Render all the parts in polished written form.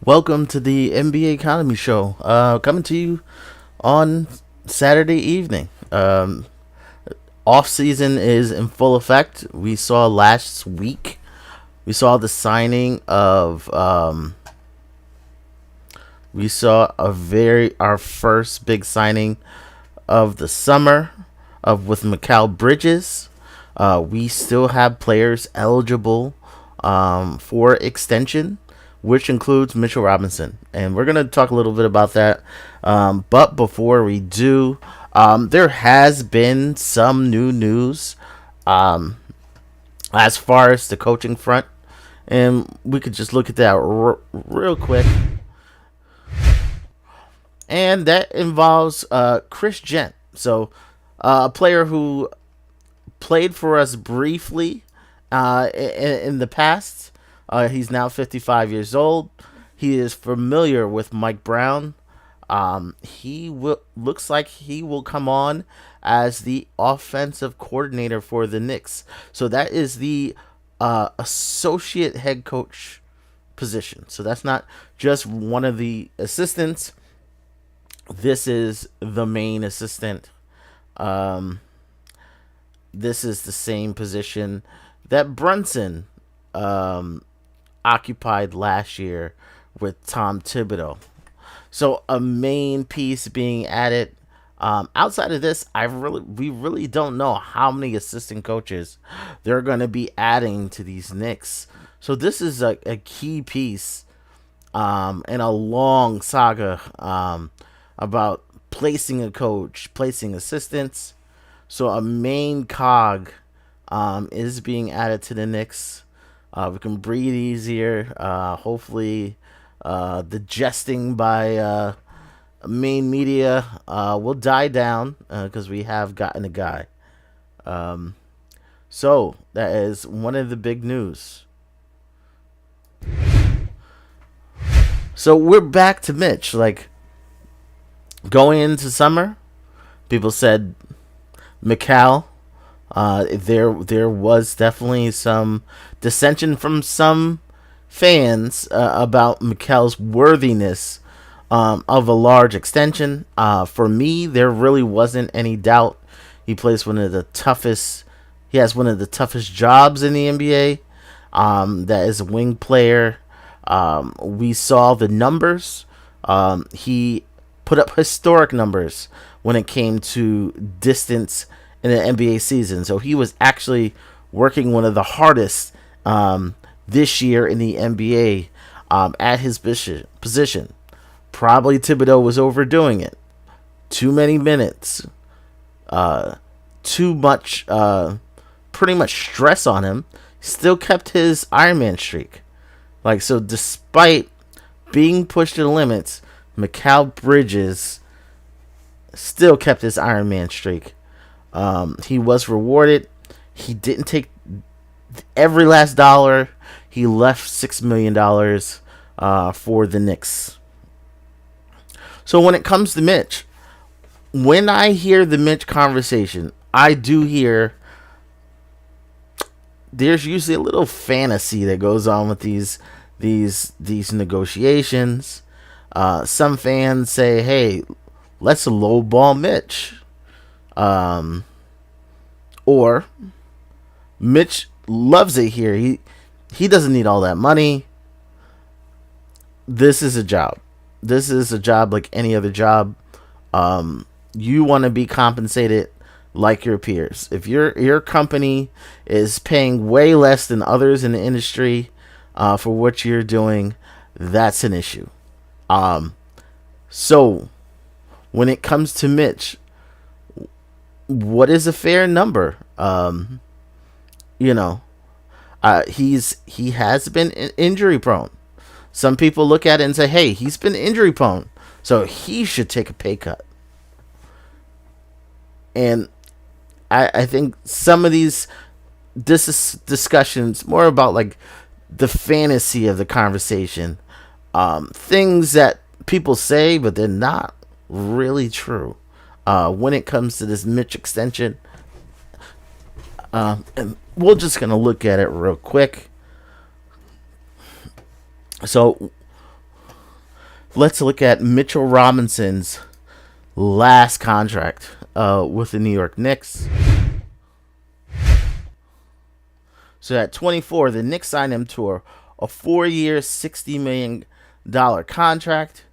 Welcome to the NBA Economy Show. Coming to you on Saturday evening. Off season is in full effect. We saw last week. We saw the signing of. We saw our first big signing of the summer of with Mikal Bridges. We still have players eligible for extension, which includes Mitchell Robinson. And we're going to talk a little bit about that. But before we do, there has been some new news as far as the coaching front. And we could just look at that real quick. And that involves Chris Gent. So, a player who played for us briefly in the past. He's now 55 years old. He is familiar with Mike Brown. Looks like he will come on as the offensive coordinator for the Knicks. So that is the associate head coach position. So that's not just one of the assistants. This is the main assistant. This is the same position that Brunson occupied last year with Tom Thibodeau. So a main piece being added. Outside of this, we really don't know how many assistant coaches they're going to be adding to these Knicks. So this is a key piece in a long saga about placing a coach, placing assistants. So a main cog is being added to the Knicks. We can breathe easier. Hopefully, the jesting by main media will die down because we have gotten a guy. So that is one of the big news. So we're back to Mitch. Like, going into summer, people said Mikal. There was definitely some dissension from some fans about Mikal's worthiness of a large extension. For me, there really wasn't any doubt. He plays one of the toughest. He has one of the toughest jobs in the NBA. That is a wing player. We saw the numbers. He put up historic numbers when it came to distance in an NBA season. So he was actually working one of the hardest this year in the NBA at his position. Probably Thibodeau was overdoing it. Too many minutes. Too much, pretty much stress on him. Still kept his Iron Man streak. Like, so despite being pushed to the limits, Mikal Bridges still kept his Iron Man streak. He was rewarded. He didn't take every last dollar. He left $6 million for the Knicks. So when it comes to Mitch, when I hear the Mitch conversation, I do hear there's usually a little fantasy that goes on with these negotiations. Some fans say, "Hey, let's lowball Mitch," or Mitch loves it here. He doesn't need all that money. This is a job. This is a job like any other job. You want to be compensated like your peers. If your company is paying way less than others in the industry for what you're doing, that's an issue. So when it comes to Mitch, what is a fair number? He has been injury prone. Some people look at it and say, "Hey, he's been injury prone, so he should take a pay cut." And I think some of these discussions more about like the fantasy of the conversation, things that people say but they're not really true when it comes to this Mitch extension. And we're just gonna look at it real quick. So let's look at Mitchell Robinson's last contract with the New York Knicks. So at 24, the Knicks signed him to a 4-year, $60 million contract.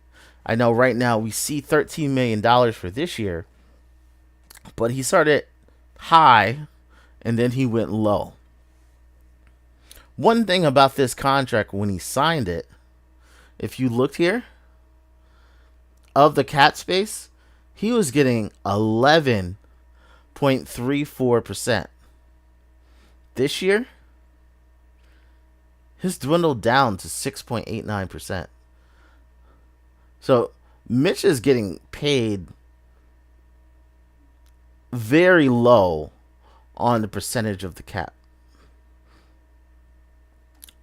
I know right now we see $13 million for this year, but he started high and then he went low. One thing about this contract when he signed it, if you looked here, of the cap space, he was getting 11.34%. This year, his dwindled down to 6.89%. So Mitch is getting paid very low on the percentage of the cap.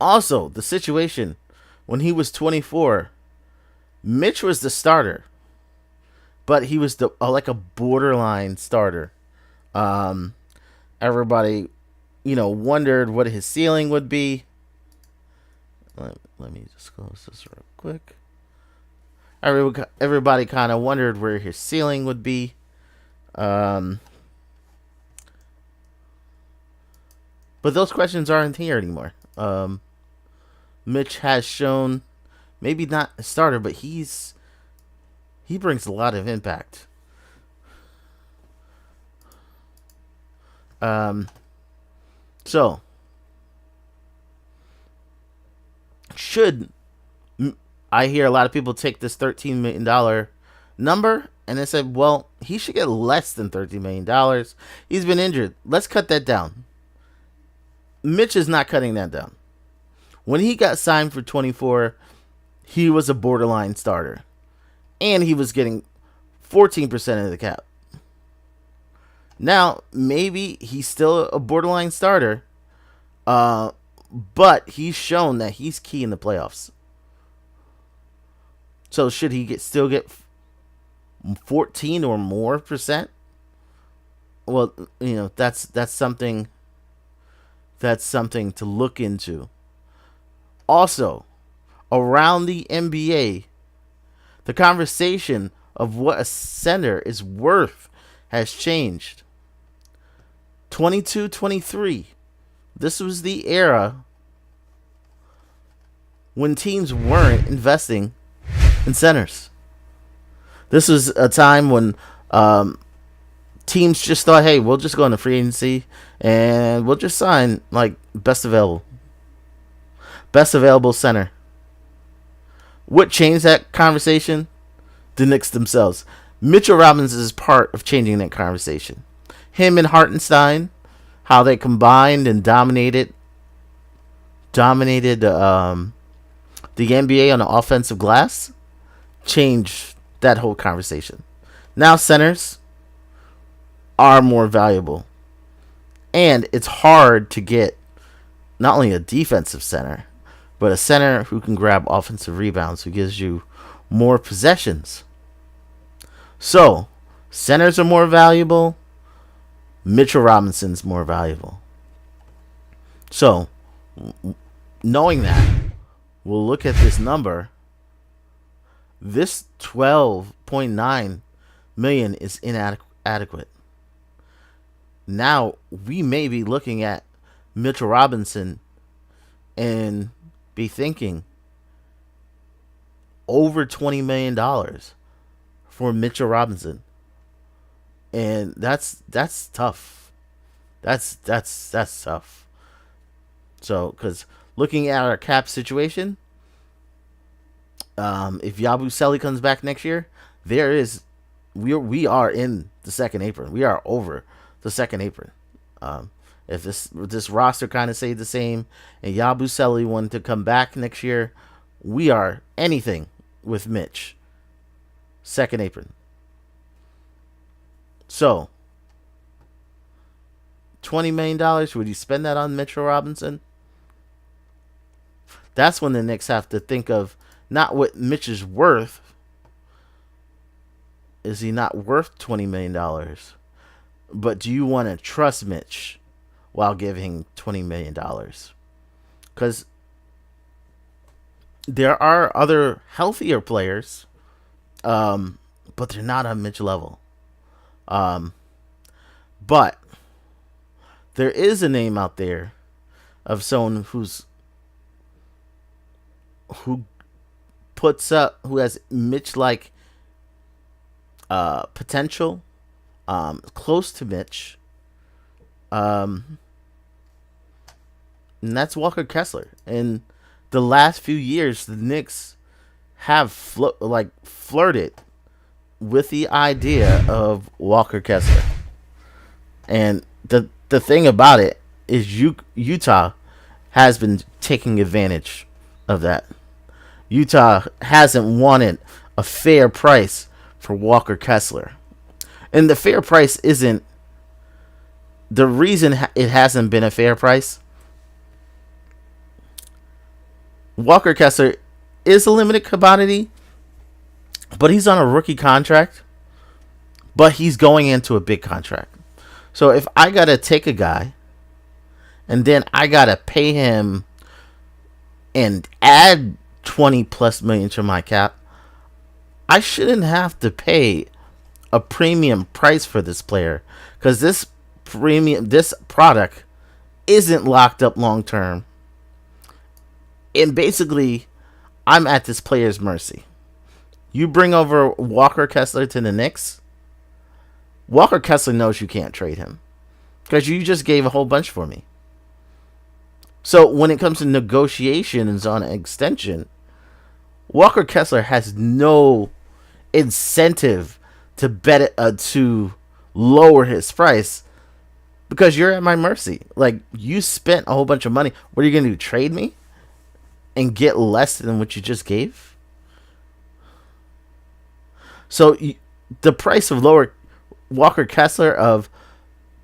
Also, the situation when he was 24, Mitch was the starter, but he was like a borderline starter. Everybody, wondered what his ceiling would be. Let me just close this real quick. Everybody kind of wondered where his ceiling would be. But those questions aren't here anymore. Mitch has shown, maybe not a starter, but he brings a lot of impact. So should I hear a lot of people take this $13 million number and they said, well, he should get less than $13 million. He's been injured. Let's cut that down. Mitch is not cutting that down. When he got signed for 24, he was a borderline starter. And he was getting 14% of the cap. Now, maybe he's still a borderline starter, but he's shown that he's key in the playoffs. So should he still get 14 or more percent? Well, that's something to look into. Also, around the NBA, the conversation of what a center is worth has changed. 22-23. This was the era when teams weren't investing in centers. This was a time when teams just thought, hey, we'll just go into free agency and we'll just sign like best available center. What changed that conversation? The Knicks themselves. Mitchell Robinson is part of changing that conversation. Him and Hartenstein, how they combined and dominated the NBA on the offensive glass, changed that whole conversation. Now centers are more valuable. And it's hard to get not only a defensive center, but a center who can grab offensive rebounds, who gives you more possessions. So, centers are more valuable. Mitchell Robinson's more valuable. So, knowing that, we'll look at this number. This $12.9 million is inadequate. Now, we may be looking at Mitchell Robinson and be thinking over $20 million for Mitchell Robinson. And that's tough. That's tough. So, because looking at our cap situation, if Yabusele comes back next year, we are in the second apron. We are over the second apron. If this roster kind of stayed the same and Yabusele wanted to come back next year, we are anything with Mitch. Second apron. So, $20 million, would you spend that on Mitchell Robinson? That's when the Knicks have to think of not what Mitch is worth. Is he not worth $20 million? But do you want to trust Mitch while giving $20 million? Because There are other healthier players, but they're not on Mitch level. Um, but there is a name out there of someone who who has Mitch like potential, close to Mitch, um, and that's Walker Kessler. In the last few years, the Knicks have flirted with the idea of Walker Kessler, and the thing about it is Utah has been taking advantage of that. Utah hasn't wanted a fair price for Walker Kessler. And the fair price isn't the reason it hasn't been a fair price. Walker Kessler is a limited commodity, but he's on a rookie contract, but he's going into a big contract. So if I got to take a guy and then I got to pay him and add 20 plus million to my cap, I shouldn't have to pay a premium price for this player because this product isn't locked up long term. And basically, I'm at this player's mercy. You bring over Walker Kessler to the Knicks, Walker Kessler knows you can't trade him because you just gave a whole bunch for me. So when it comes to negotiations on an extension, Walker Kessler has no incentive to to lower his price because you're at my mercy. Like, you spent a whole bunch of money. What are you gonna do? Trade me and get less than what you just gave? So the price of lower Walker Kessler of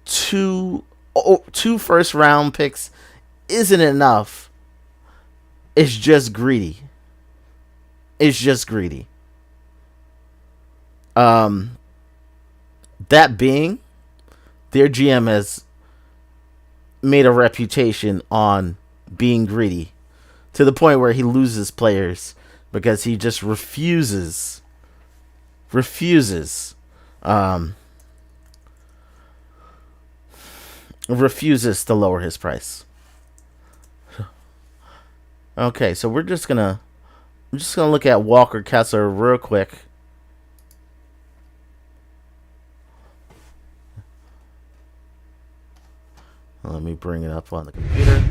two first round picks isn't enough. It's just greedy. It's just greedy. That being, their GM has made a reputation on being greedy to the point where he loses players because he just refuses to lower his price. Okay, so I'm just gonna look at Walker Kessler real quick. Let me bring it up on the computer.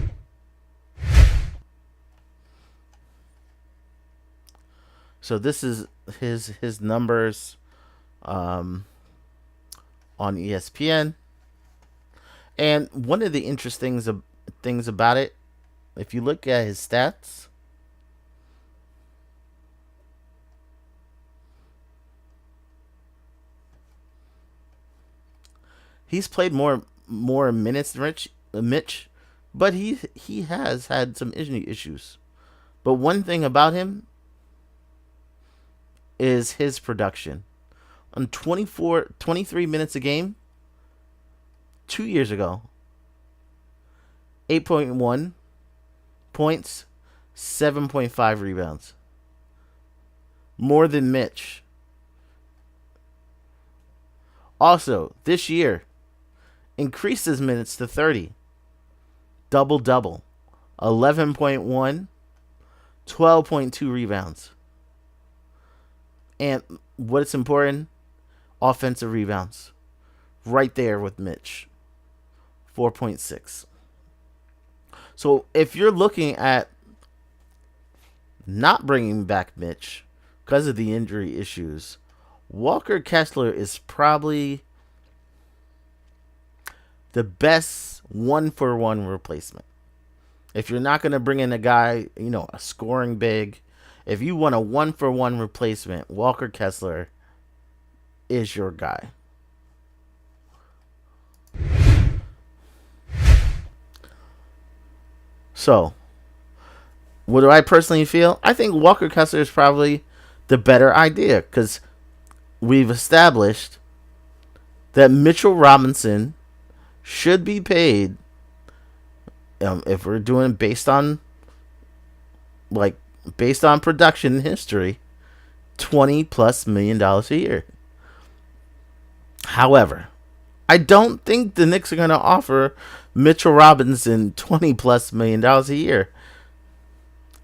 So this is his numbers on ESPN. And one of the interesting things about it, if you look at his stats, he's played more minutes than Mitch, but he has had some injury issues. But one thing about him is his production. On 23 minutes a game, 2 years ago, 8.1 points, 7.5 rebounds. More than Mitch. Also, this year, increased his minutes to 30. Double-double. 11.1, 12.2 rebounds. And what's important, offensive rebounds. Right there with Mitch. 4.6. So if you're looking at not bringing back Mitch because of the injury issues, Walker Kessler is probably the best 1-for-1 replacement. If you're not going to bring in a guy, a scoring big, if you want a 1-for-1 replacement, Walker Kessler is your guy. So, what do I personally feel? I think Walker Kessler is probably the better idea because we've established that Mitchell Robinson should be paid, if we're doing it based on like based on production history, $20+ million a year. However, I don't think the Knicks are going to offer Mitchell Robinson $20+ million a year.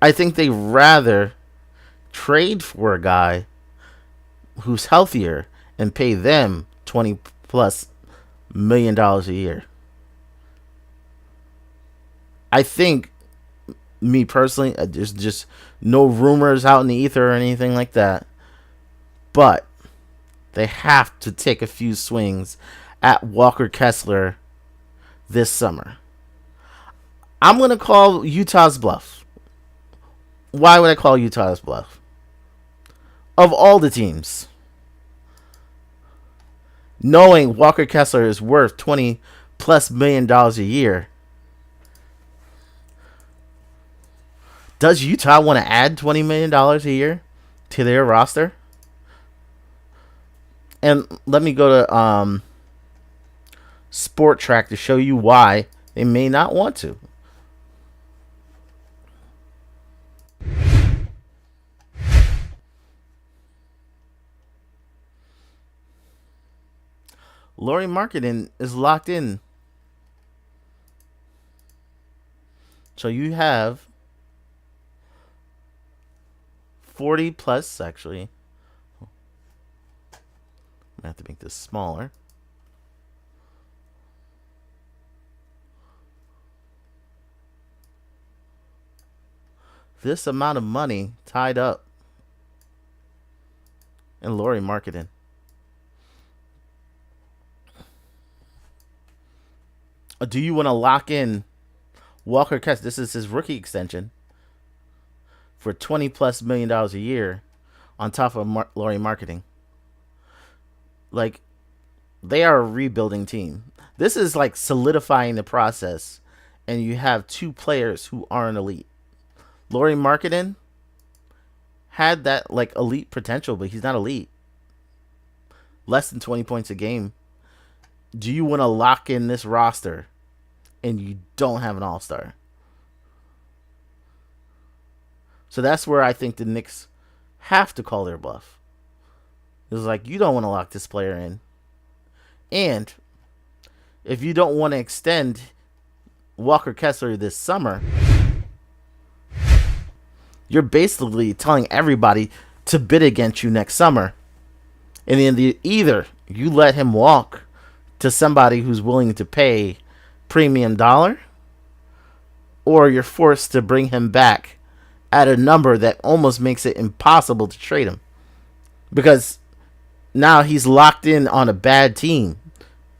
I think they rather trade for a guy who's healthier and pay them $20+ million a year. I think, me personally, there's just no rumors out in the ether or anything like that. But they have to take a few swings at Walker Kessler this summer. I'm going to call Utah's bluff. Why would I call Utah's bluff? Of all the teams, knowing Walker Kessler is worth $20+ million a year, does Utah want to add $20 million a year to their roster? And let me go to Sport Track to show you why they may not want to. Lauri Markkanen is locked in. So you have 40 plus, actually. I have to make this smaller. This amount of money tied up in Lauri Markkanen. Do you want to lock in Walker Kessler? This is his rookie extension for $20+ million a year on top of Lauri Markkanen. Like, they are a rebuilding team. This is like solidifying the process, and you have two players who aren't elite. Lauri Markkanen had that like elite potential, but he's not elite. Less than 20 points a game. Do you want to lock in this roster and you don't have an all-star? So that's where I think the Knicks have to call their bluff. It's like, you don't want to lock this player in. And if you don't want to extend Walker Kessler this summer, you're basically telling everybody to bid against you next summer. And then either you let him walk to somebody who's willing to pay premium dollar, or you're forced to bring him back at a number that almost makes it impossible to trade him. Because now he's locked in on a bad team,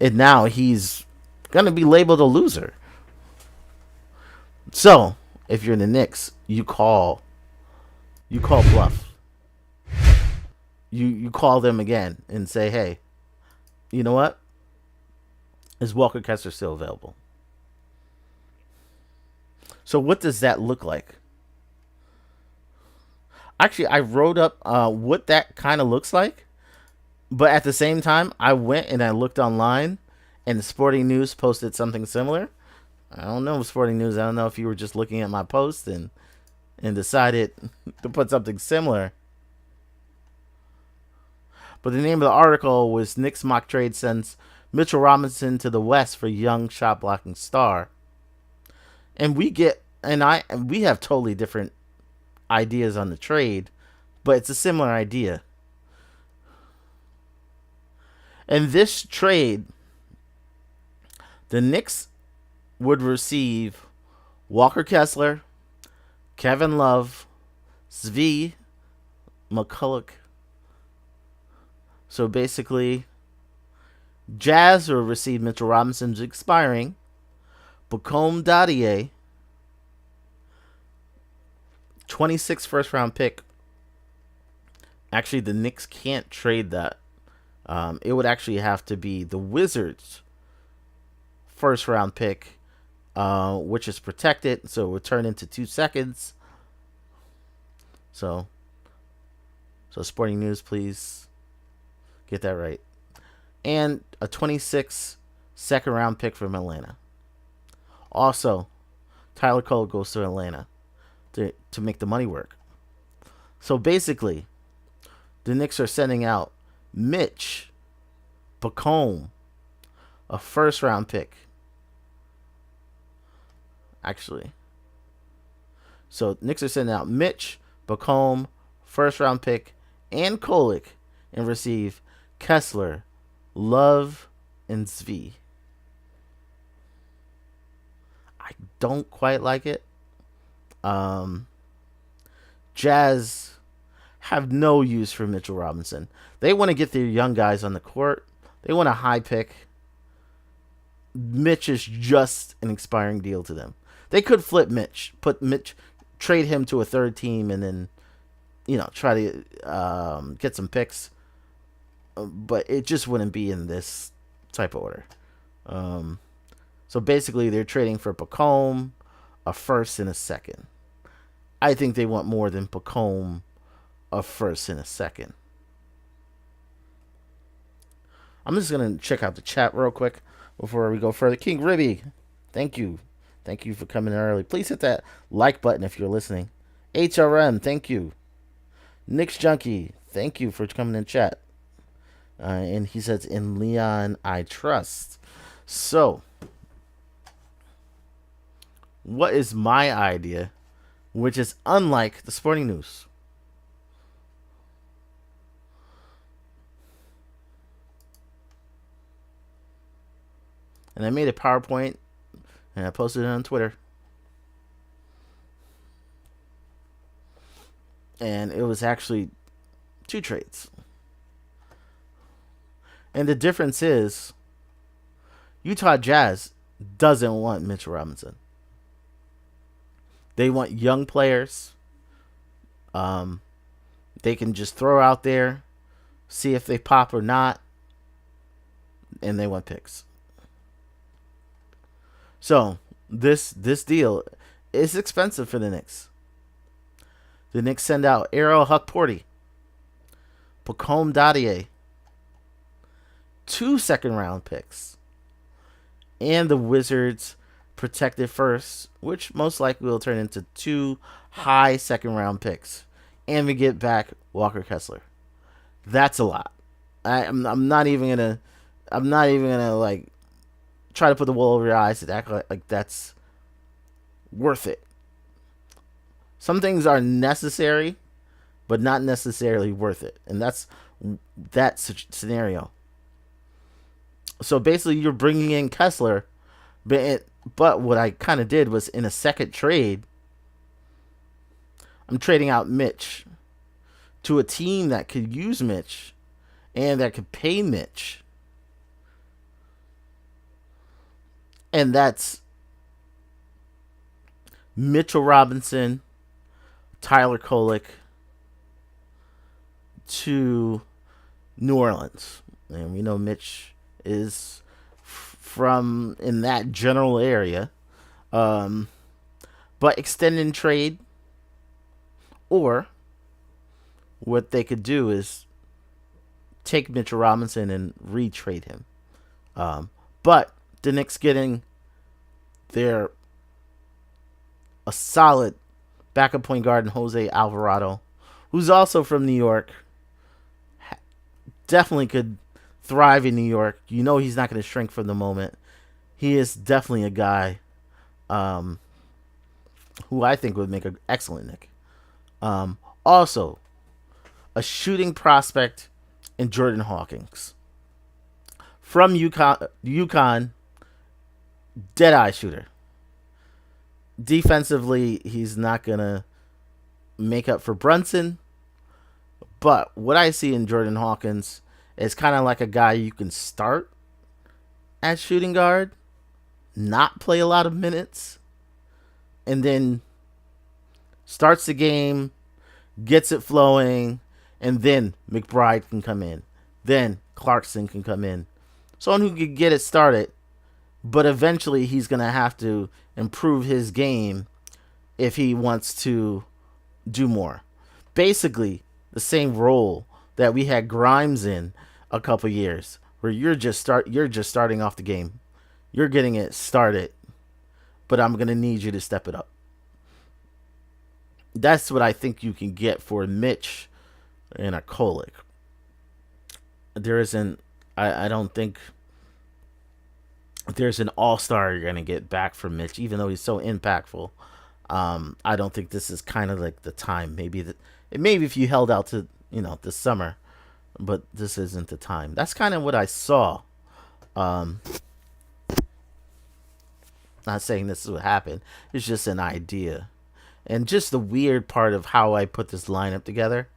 and now he's going to be labeled a loser. So, if you're in the Knicks, you call bluff. You call them again and say, hey, you know what? Is Walker Kessler still available? So what does that look like? Actually, I wrote up what that kind of looks like. But at the same time, I went and I looked online, and the Sporting News posted something similar. I don't know, Sporting News. I don't know if you were just looking at my post and decided to put something similar. But the name of the article was Knicks mock trade sends Mitchell Robinson to the West for young shot blocking star. And we have totally different ideas on the trade, but it's a similar idea. In this trade, the Knicks would receive Walker Kessler, Kevin Love, Svi McCulloch. So basically, Jazz will receive Mitchell Robinson's expiring, Bacome Dadier, 26 first round pick. Actually, the Knicks can't trade that. It would actually have to be the Wizards' first round pick, which is protected, so it would turn into 2 seconds. So Sporting News, please get that right. And a 26 second round pick from Atlanta. Also, Tyler Cole goes to Atlanta to make the money work. So basically, the Knicks are sending out Mitch Bacombe, a first round pick. Actually, so Knicks are sending out Mitch Bacombe, first round pick, and Kolek, and receive Kessler, Love, and Zvi. I don't quite like it. Um, Jazz have no use for Mitchell Robinson. They want to get their young guys on the court. They want a high pick. Mitch is just an expiring deal to them. They could flip Mitch, trade him to a third team, and then try to get some picks. But it just wouldn't be in this type of order. So basically, they're trading for Bacombe, a first and a second. I think they want more than Bacombe, a first and a second. I'm just going to check out the chat real quick before we go further. King Ribby, thank you. Thank you for coming in early. Please hit that like button if you're listening. HRM, thank you. Knicks Junkie, thank you for coming in chat. And he says, in Leon, I trust. So, what is my idea, which is unlike the sporting news? And I made a PowerPoint and I posted it on Twitter. And it was actually 2 trades. And the difference is Utah Jazz doesn't want Mitchell Robinson. They want young players. They can just throw out there, see if they pop or not, and they want picks. So this deal is expensive for the Knicks. The Knicks send out Errol Huckporty, Bacombe Dadier, 2 second-round picks, and the Wizards protected first, which most likely will turn into 2 high second-round picks, and we get back Walker Kessler. That's a lot. I'm not even gonna like try to put the wool over your eyes and act like that's worth it. Some things are necessary, but not necessarily worth it, and that's that scenario. So basically, you're bringing in Kessler, but what I kind of did was in a second trade, I'm trading out Mitch to a team that could use Mitch and that could pay Mitch. And that's Mitchell Robinson, Tyler Kolek to New Orleans. And we know Mitch is from in that general area. But extending trade, or what they could do is take Mitchell Robinson and retrade him. But the Knicks getting a solid backup point guard in Jose Alvarado, who's also from New York, definitely could thrive in New York. You know he's not going to shrink from the moment. He is definitely a guy who I think would make an excellent Knick. Also, a shooting prospect in Jordan Hawkins. From UConn, dead-eye shooter. Defensively, he's not going to make up for Brunson. But what I see in Jordan Hawkins is kind of like a guy you can start at shooting guard, not play a lot of minutes, and then starts the game, gets it flowing, and then McBride can come in. Then Clarkson can come in. Someone who can get it started, but eventually he's going to have to improve his game if he wants to do more. Basically, the same role that we had Grimes in a couple years, where you're just starting off the game. You're getting it started, but I'm going to need you to step it up. That's what I think you can get for Mitch and a Kolek. There isn't. I don't think there's an all-star you're gonna get back from Mitch, even though he's so impactful. I don't think this is kind of like the time. Maybe if you held out to this summer, but this isn't the time. That's kind of what I saw. Um, Not saying this is what happened. It's just an idea, and just the weird part of how I put this lineup together.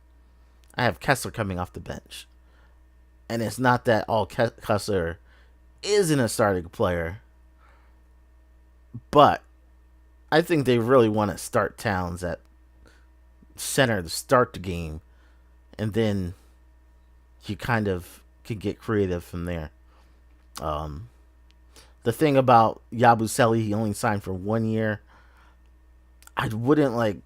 I have Kessler coming off the bench, and it's not that all Kessler isn't a starting player, but I think they really want to start Towns at center to start the game, and then you kind of can get creative from there. Um, the thing about Yabusele, he only signed for 1 year. I wouldn't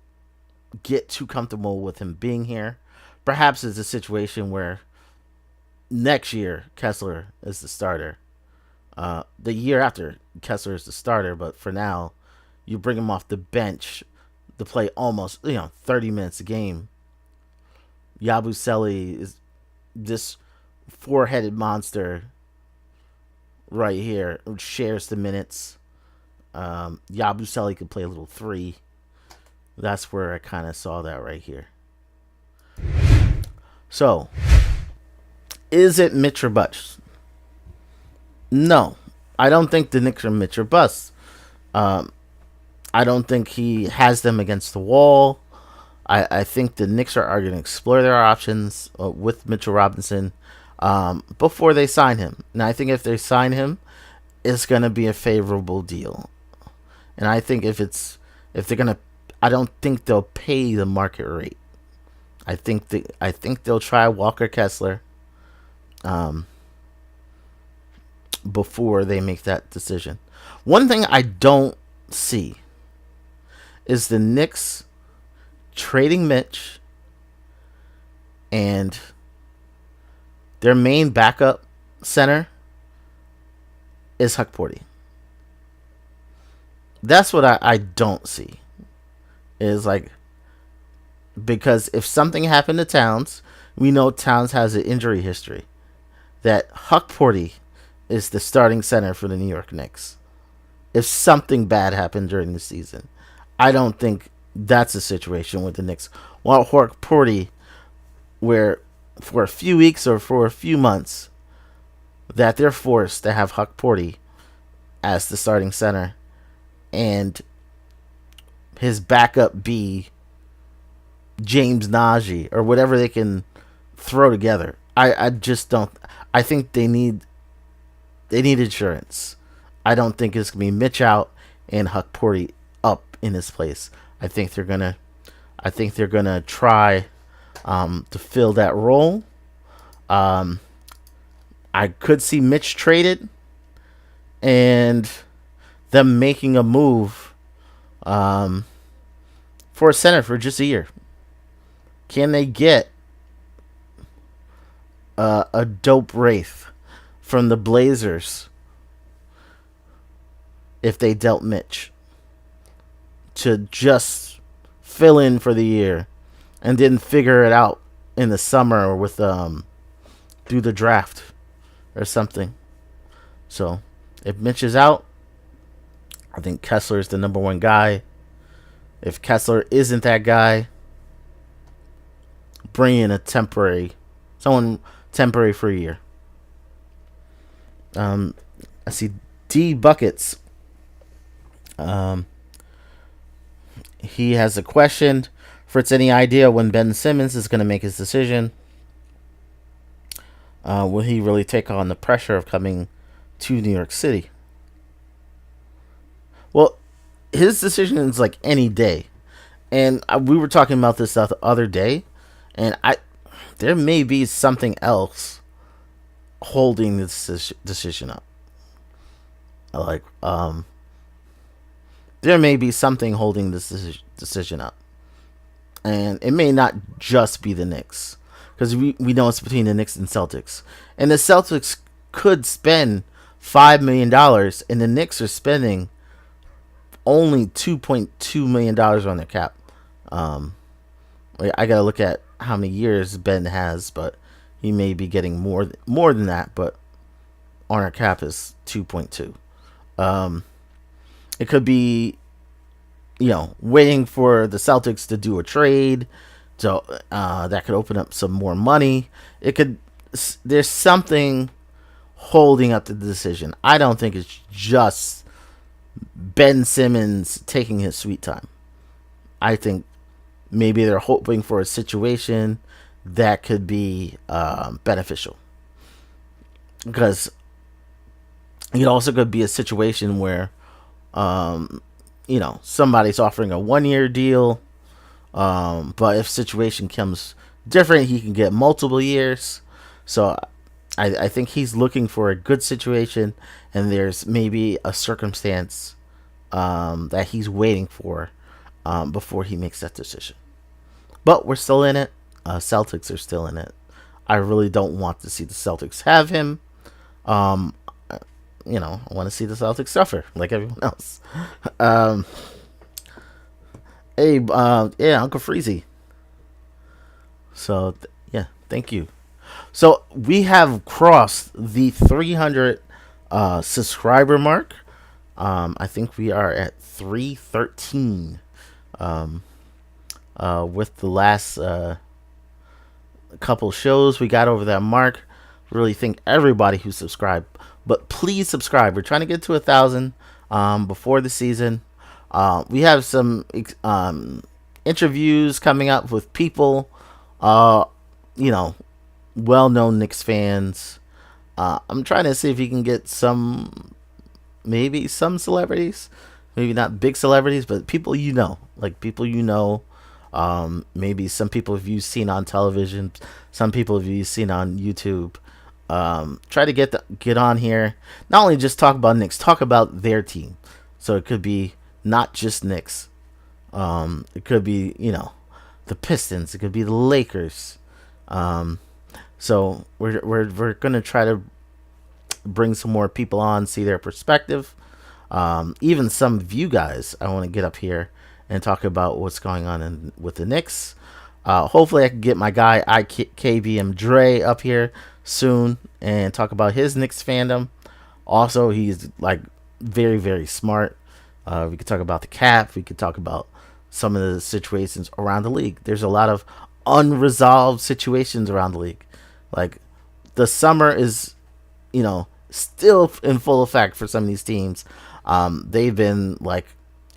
get too comfortable with him being here. Perhaps it's a situation where next year Kessler is the starter. The year after Kessler is the starter, but for now, you bring him off the bench to play almost 30 minutes a game. Yabusele is this four-headed monster right here, which shares the minutes. Yabusele could play a little three. That's where I kind of saw that right here. So, is it Mitch or bust? No, I don't think the Knicks are Mitch or bust. I don't think he has them against the wall. I think the Knicks are going to explore their options with Mitchell Robinson before they sign him. And I think if they sign him, it's going to be a favorable deal. And I think if they're going to, I don't think they'll pay the market rate. I think they'll try Walker Kessler before they make that decision. One thing I don't see is the Knicks trading Mitch and their main backup center is Huckporty. That's what I don't see. Is because if something happened to Towns, we know Towns has an injury history. That Huckporty is the starting center for the New York Knicks. If something bad happened during the season, I don't think that's a situation with the Knicks. While Huckporty, where for a few weeks or for a few months, that they're forced to have Huckporty as the starting center, and his backup be James Najee or whatever they can throw together. I just don't. I think they need insurance. I don't think it's gonna be Mitch out and Huckporty up in his place. I think they're gonna try to fill that role. I could see Mitch traded and them making a move for a center for just a year. Can they get a dope Wraith from the Blazers if they dealt Mitch to just fill in for the year and then figure it out in the summer or with through the draft or something? So if Mitch is out, I think Kessler is the number one guy. If Kessler isn't that guy, bring in someone temporary for a year. I see D Buckets. He has a question. Fritz, any idea when Ben Simmons is going to make his decision? Will he really take on the pressure of coming to New York City? Well, his decision is any day. And we were talking about this the other day. And there may be something else holding this decision up. There may be something holding this decision up. And it may not just be the Knicks. Because we know it's between the Knicks and Celtics. And the Celtics could spend $5 million. And the Knicks are spending only $2.2 million on their cap. Um, I gotta look at how many years Ben has, but he may be getting more than that. But on our cap is 2.2. Um, it could be, waiting for the Celtics to do a trade, so that could open up some more money. It could. There's something holding up the decision. I don't think it's just Ben Simmons taking his sweet time. I think maybe they're hoping for a situation that could be beneficial, because it also could be a situation where somebody's offering a 1 year deal, but if situation comes different, he can get multiple years. So I think he's looking for a good situation, and there's maybe a circumstance that he's waiting for before he makes that decision. But we're still in it. Celtics are still in it. I really don't want to see the Celtics have him. Um, I want to see the Celtics suffer like everyone else. Um, hey, yeah, Uncle Freezy. So, yeah, thank you. So we have crossed the 300 subscriber mark. I think we are at 313 with the last couple shows. We got over that mark. Really thank everybody who subscribed. But please subscribe. We're trying to get to 1,000 before the season. We have some interviews coming up with people, you know, well-known Knicks fans. I'm trying to see if you can get maybe some celebrities, maybe not big celebrities, but people like people maybe some people have you seen on television, some people have you seen on YouTube. Try to get on here. Not only just talk about Knicks, talk about their team. So it could be not just Knicks. It could be the Pistons. It could be the Lakers. So we're gonna try to bring some more people on, see their perspective. Even some of you guys, I want to get up here and talk about what's going on with the Knicks. Hopefully, I can get my guy KBM Dre up here soon and talk about his Knicks fandom. Also, he's like very, very smart. We could talk about the cap. We could talk about some of the situations around the league. There's a lot of unresolved situations around the league. Like the summer is, still in full effect for some of these teams. They've been like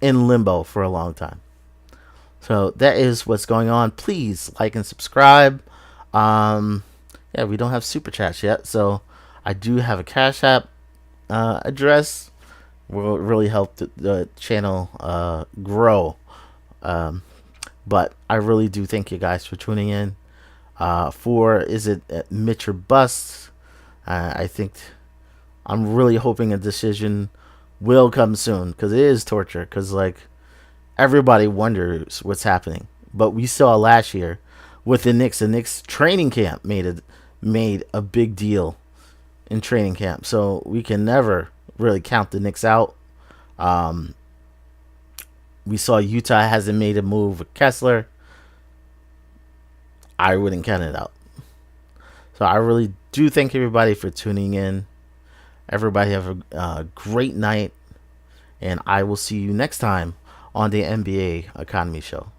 in limbo for a long time. So that is what's going on. Please like and subscribe. Yeah, we don't have super chats yet, so I do have a Cash App address. Will really help the channel grow. But I really do thank you guys for tuning in. Is it Mitch or Bust? I think I'm really hoping a decision will come soon, because it is torture. Because everybody wonders what's happening, but we saw last year with the Knicks. The Knicks training camp made a big deal in training camp, so we can never really count the Knicks out. We saw Utah hasn't made a move with Kessler. I wouldn't count it out. So I really do thank everybody for tuning in. Everybody have a great night, and I will see you next time on the NBA Economy Show.